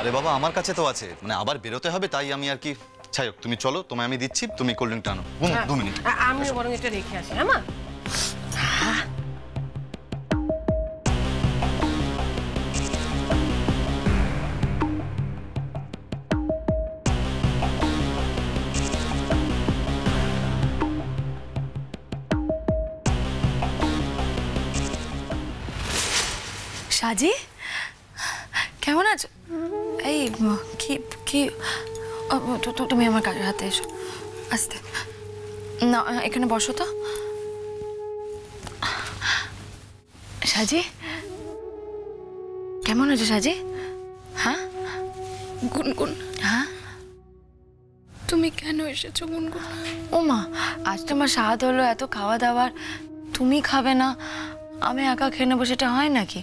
আরে বাবা আমার কাছে তো আছে, মানে আবার বেরোতে হবে তাই আমি আর কি। যাই হোক তুমি চলো, তোমায় আমি দিচ্ছি, তুমি কোল্ড ড্রিঙ্কটা আনো। 2 মিনিট আমি বরং এটা রেখে আসি। হ্যাঁ মা। সাজি কেমন আছো? এই কি কি তুমি আমার হাতে এসো, আস্তে না, এখানে বসো তো। সাজি কেমন আছো সাজি? হ্যাঁ গুনগুন, হ্যাঁ তুমি কেন এসেছো গুনগুন? ও মা, আজ তোমার স্বাদ হলো এত খাওয়া দাওয়ার, তুমি খাবে না, আমি একা খেয়ে নেবো, সেটা হয় নাকি?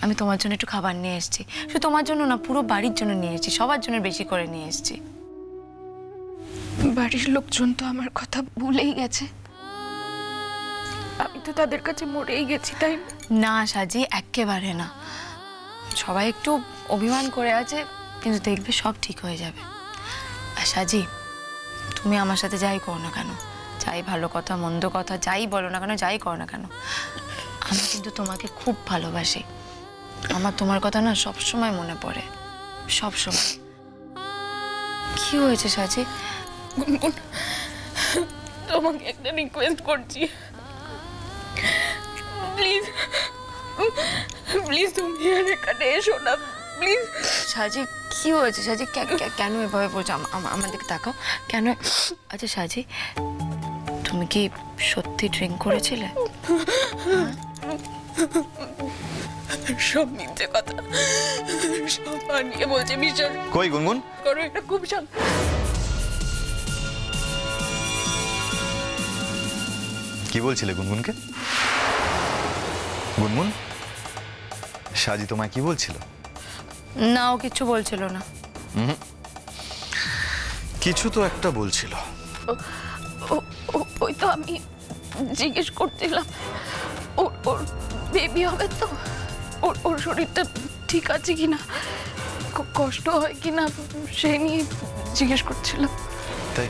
আমি তোমার জন্য একটু খাবার নিয়ে এসেছি, শুধু তোমার জন্য না, পুরো বাড়ির জন্য নিয়ে এসেছি, সবার জন্য বেশি করে নিয়ে এসেছি। বাড়ির লোকজন তো আমার কথা ভুলেই গেছে, আমি তো তাদের কাছে মরেই গেছি, তাই না সাজি, একেবারে না, সবাই একটু অভিমান করে আছে, কিন্তু দেখবে সব ঠিক হয়ে যাবে। আর সাজি, তুমি আমার সাথে যাই করো না কেন, যাই ভালো কথা মন্দ কথা যাই বলো না কেন, যাই করো না কেন, আমি কিন্তু তোমাকে খুব ভালোবাসি। আমার তোমার কথা না সবসময় মনে পড়ে, সবসময়। কি হয়েছে সাজি? গুনগুন, তোমাকে একটা রিকোয়েস্ট করছি, প্লিজ প্লিজ তুমি আর এখানে এসো না, প্লিজ। সাজি কি হয়েছে সাজি? কেন এভাবে বলছো? আমার দিকে তাকাও, কেন? আচ্ছা সাজি, তুমি কি সত্যি ড্রিঙ্ক করেছিলে? সব মিথ্যে কথা, সব বানিয়ে বলছে, বিশ্বাস কই গুনগুন? করো, এটা খুব শান্ত। কি বলছিলে গুনগুনকে? গুনগুন, সাজি তোমায় কি বলছিল? না, ও কিছু বলছিল না। কিছু তো একটা বলছিল। ওই তো আমি জিজ্ঞেস করছিলাম ওর বেবি হবে তো, ওর শরীরটা ঠিক আছে কিনা, কষ্ট হয় কিনা, সেই নিয়ে জিজ্ঞেস করছিলাম। তাই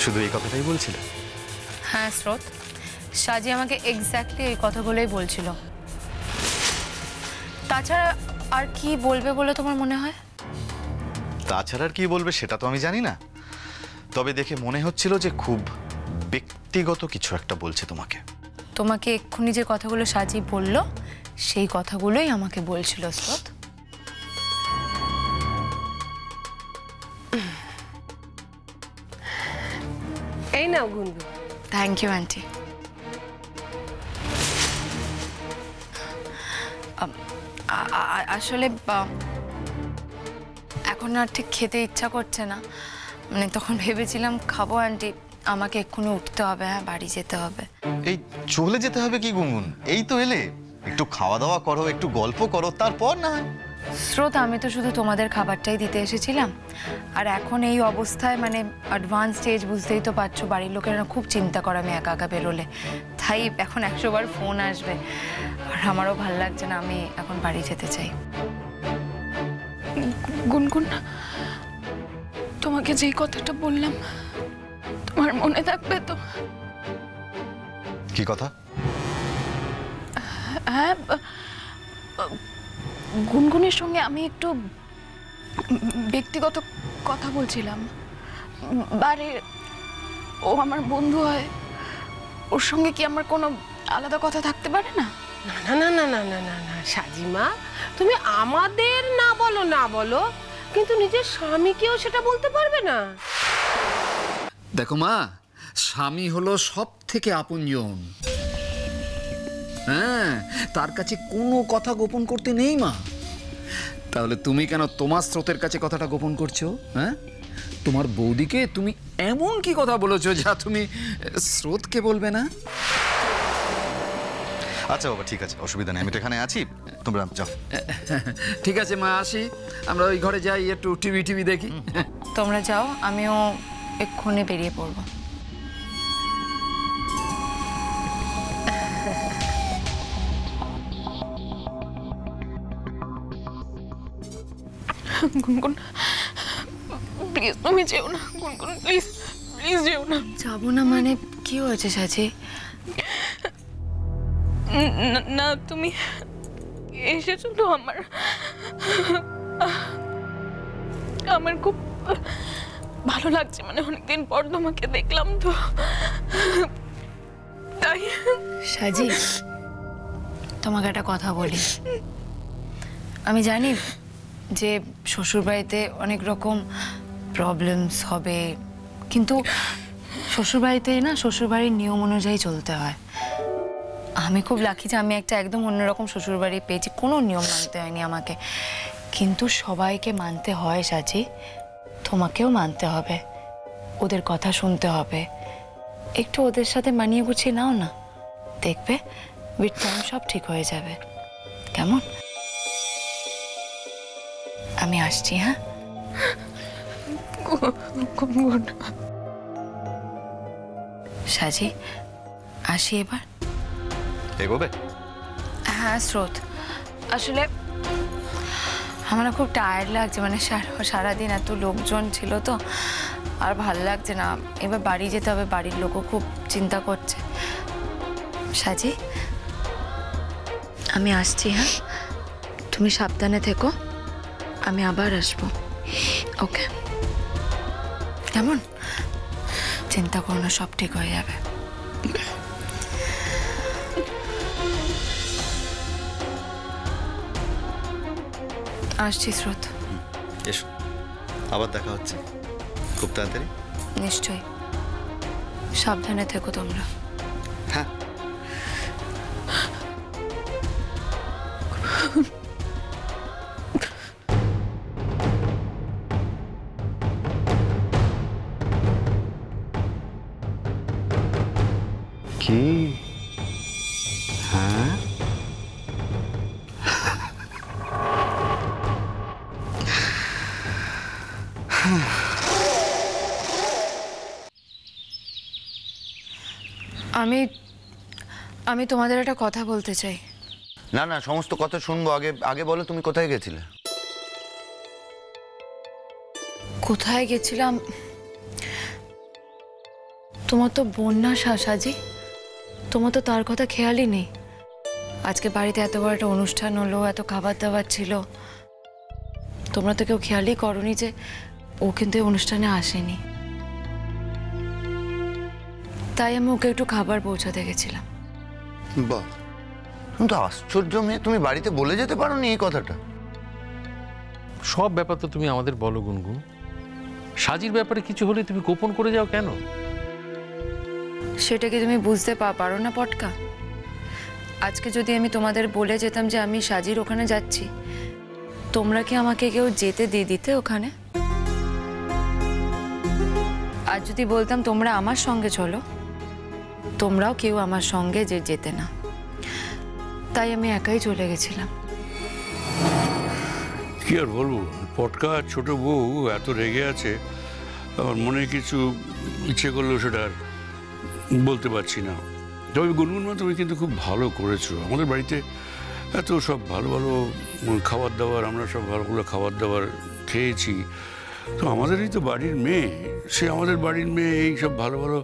শুধু এই কথাটাই বলছিলে? হ্যাঁ স্রোত, সাজি আমাকে এক্স্যাক্টলি এই কথাগুলোই বলছিল। তাছাড়া আর কি বলবে বলে তোমার মনে হয়? তাছাড়া আর কি বলবে সেটা তো আমি জানি না, তবে দেখে মনে হচ্ছিল যে খুব ব্যক্তিগত কিছু একটা বলছে তোমাকে। তোমাকে এক্ষুনি যে কথাগুলো সাজি বলল, সেই কথাগুলোই আমাকে বলছিল স্রোত। এই নাও গুনগুন। Thank you aunty. আসলে এখন আর ঠিক খেতে ইচ্ছা করছে না, মানে তখন ভেবেছিলাম খাবো আন্টি, আমাকে এক্ষুনি উঠতে হবে, হ্যাঁ বাড়ি যেতে হবে। এই চলে যেতে হবে কি গুনগুন? এই তো এলে, একটু খাওয়া দাওয়া করো, একটু গল্প করো, তারপর না হয়। স্রোত, আমি তো শুধু তোমাদের খাবারটাই দিতে এসেছিলাম, আর এখন এই অবস্থায় মানে অ্যাডভান্স স্টেজ, বুঝতেই তো পারছো, বাড়ির লোকেরা খুব চিন্তা করে আমি একা একা বেরোলে, তাই এখন 100 বার ফোন আসবে, আর আমারও ভাল লাগছে না, আমি এখন বাড়ি যেতে চাই। গুনগুন, তোমাকে যেই কথাটা বললাম তোমার মনে থাকবে তো? কি কথা? হ্যাঁ, গুনগুনের সঙ্গে আমি একটু ব্যক্তিগত কথা বলছিলাম, বারে ও আমার বন্ধু হয়, ওর সঙ্গে কি আমার কোনো আলাদা কথা থাকতে পারে না? না না না না না না না সাজিমা, তুমি আমাদের না বলো, কিন্তু নিজের স্বামীকেও সেটা বলতে পারবে না? দেখো মা, স্বামী হলো সব থেকে আপনজন। হ্যাঁ, তার কাছে কোনো কথা গোপন করতে নেই মা। তাহলে তুমি কেন তোমার স্রোতের কাছে কথাটা গোপন করছো? হ্যাঁ, তোমার বৌদিকে তুমি এমন কি কথা বলেছো যা তুমি স্রোতকে বলবে না? আচ্ছা বাবা, ঠিক আছে, অসুবিধা নেই, আমি তো এখানে আছি, তোমরা যাও। ঠিক আছে মা, আসি, আমরা ওই ঘরে যাই, একটু টিভি দেখি। তোমরা যাও, আমিও এক্ষুনি বেরিয়ে পড়বো। গুনগুন প্লিজ তুমি যেও না, গুনগুন প্লিজ প্লিজ যেও না। যাবো না মানে কি হয়েছে সাজি? না তুমি এসেছো তো, আমার খুব ভালো লাগছে, মানে অনেকদিন পর তোমাকে দেখলাম তো তাই। সাজি তোমাকে একটা কথা বলি, আমি জানি যে শ্বশুরবাড়িতে অনেক রকম প্রবলেমস হবে, কিন্তু শ্বশুরবাড়িতে না শ্বশুরবাড়ির নিয়ম অনুযায়ী চলতে হয়। আমি খুব লাকি যে আমি একটা একদম অন্যরকম শ্বশুরবাড়ি পেয়েছি, কোনো নিয়ম মানতে হয়নি আমাকে, কিন্তু সবাইকে মানতে হয় সাজি, তোমাকেও মানতে হবে, ওদের কথা শুনতে হবে, একটু ওদের সাথে মানিয়ে গুছিয়ে নাও না, দেখবে উইথ টাইম সব ঠিক হয়ে যাবে। কেমন? আমি আসছি। হ্যাঁ সাজি আসি এবার। এগোবে? হ্যাঁ স্রোত, আসলে আমার খুব টায়ার্ড লাগছে, মানে সারাদিন এত লোকজন ছিল তো আর ভাল লাগছে না, এবার বাড়ি যেতে হবে, বাড়ির লোকও খুব চিন্তা করছে। সাজি আমি আসছি। হ্যাঁ তুমি সাবধানে থেকো, আমি আবার আসবো। ওকে কেমন? চিন্তা করো না, সব ঠিক হয়ে যাবে। আসছি স্রোত। এসো, আবার দেখা হচ্ছে খুব তাড়াতাড়ি। নিশ্চয়ই, সাবধানে থেকো তোমরা। হ্যাঁ কি? হ্যাঁ আমি আমি তোমাদের একটা কথা বলতে চাই। না না, সমস্ত কথা শুনবো, আগে আগে বলো তুমি কোথায় গেছিলে? কোথায় গেছিলাম? তোমার তো বোন না সাজি, তোমার তো তার কথা খেয়ালই নেই। আজকে বাড়িতে এত বড় একটা অনুষ্ঠান হলো, এত খাবার দাবার ছিল, তোমরা তো কেউ খেয়ালই করনি যে ও কিন্তু এই অনুষ্ঠানে আসেনি। তাই আমি ওকে একটু খাবার পৌঁছাতে গেছিলাম। বাহ, তুমি তো আশ্চর্য মেয়ে, তুমি বাড়িতে বলে যেতে পারোনি এই কথাটা? সব ব্যাপার তো তুমি আমাদের বলো গুনগুন, সাজির ব্যাপারে কিছু হলে তুমি গোপন করে যাও কেন? সেটা কি তুমি বুঝতে পারো না পটকা? আজকে যদি আমি তোমাদের বলে যেতাম যে আমি সাজির ওখানে যাচ্ছি, তোমরা কি আমাকে কেউ যেতে দিয়ে দিতে ওখানে? আর যদি বলতাম তোমরা আমার সঙ্গে চলো, তোমরাও কেউ আমার সঙ্গে যেতে না, তাই আমি একাই চলে গেছিলাম। কি আর বলবো, পটকা ছোট বউ এত রেগে আছে, আমার মনে কিছু ইচ্ছে করলেও সেটা আর বলতে পারছি না। তবে গুনগুন মা, তুমি কিন্তু খুব ভালো করেছো, আমাদের বাড়িতে এত সব ভালো ভালো খাবার দাবার, আমরা সব ভালোগুলো খাবার দাবার খেয়েছি, তো আমাদেরই তো বাড়ির মেয়ে, সে আমাদের বাড়ির মেয়ে এই সব ভালো ভালো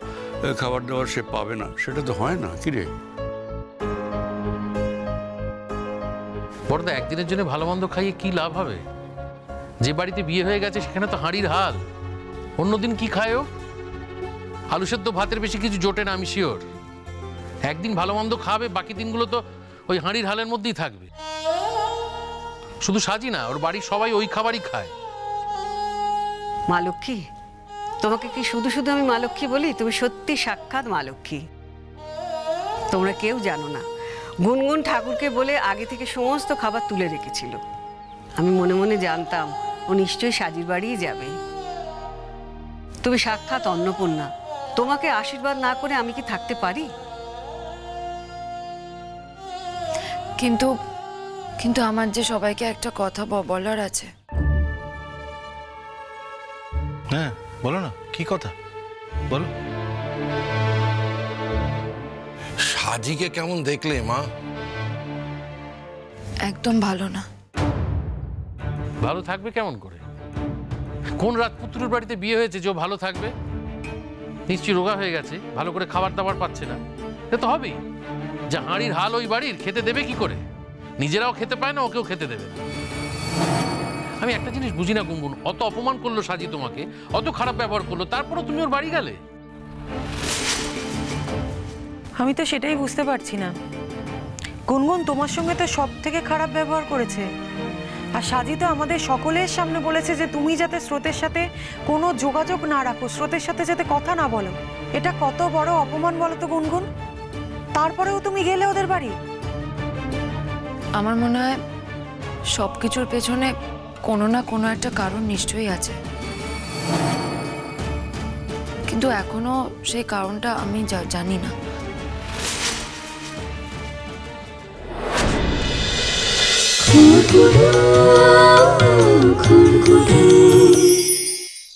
খাবার দাবার সে পাবে না, সেটা তো হয় না। কি রে বড়দা, একদিনের জন্য ভালো মন্দ খাইয়ে কি লাভ হবে? যে বাড়িতে বিয়ে হয়ে গেছে সেখানে তো হাঁড়ির হাল, অন্যদিন কি খায় ও? আলু সেদ্ধ ভাতের বেশি কিছু জোটে না, আমি শিওর। একদিন ভালো মন্দ খাবে, বাকি দিনগুলো তো ওই হাঁড়ির হালের মধ্যেই থাকবে। শুধু সাজি না, ওর বাড়ির সবাই ওই খাবারই খায়। মা লক্ষ্মী, তোমাকে কি শুধু শুধু আমি মা লক্ষ্মী বলি? তুমি সত্যি সাক্ষাৎ মা লক্ষ্মী। তোমরা কেউ জানো না, গুনগুন ঠাকুরকে বলে আগে থেকে সমস্ত খাবার তুলে রেখেছিল। আমি মনে মনে জানতাম ও নিশ্চয়ই সাজির বাড়িই যাবে। তুমি সাক্ষাৎ অন্নপূর্ণা, তোমাকে আশীর্বাদ না করে আমি কি থাকতে পারি? কিন্তু কিন্তু আমার যে সবাইকে একটা কথা বলার আছে। হ্যাঁ বলো না, কি কথা বলো। সাজিকে কেমন দেখলে মা? একদম ভালো না। ভালো থাকবে কেমন করে? কোন রাজপুত্রের বাড়িতে বিয়ে হয়েছে যে ও ভালো থাকবে? নিশ্চয়ই রোগা হয়ে গেছে, ভালো করে খাবার দাবার পাচ্ছে না। সে তো হবেই। যা হাঁড়ির হাল ওই বাড়ির, খেতে দেবে কি করে? নিজেরাও খেতে পায় না, ওকেও খেতে দেবে না। আমি একটা জিনিস বুঝি না গুনগুন, অত অপমান করলো সাজি তোমাকে, অত খারাপ ব্যবহার করলো, তারপরও তুমি ওর বাড়ি গেলে? আমি তো সেটাই বুঝতে পারছি না। গুনগুন তোমার সঙ্গে তো সব থেকে খারাপ ব্যবহার করেছে, আর সাজি তো আমাদের সকলের সামনে বলেছে যে তুমি যাতে স্রোতের সাথে কোনো যোগাযোগ না রাখো, স্রোতের সাথে যাতে কথা না বলো। এটা কত বড় অপমান বলো তো গুনগুন। তারপরেও তুমি গেলে ওদের বাড়ি। আমার মনে হয় সব কিছুর পেছনে কোনো না কোনো একটা কারণ নিশ্চয়ই আছে, কিন্তু এখনো সেই কারণটা আমি জানি না। Ooh, ooh, ooh.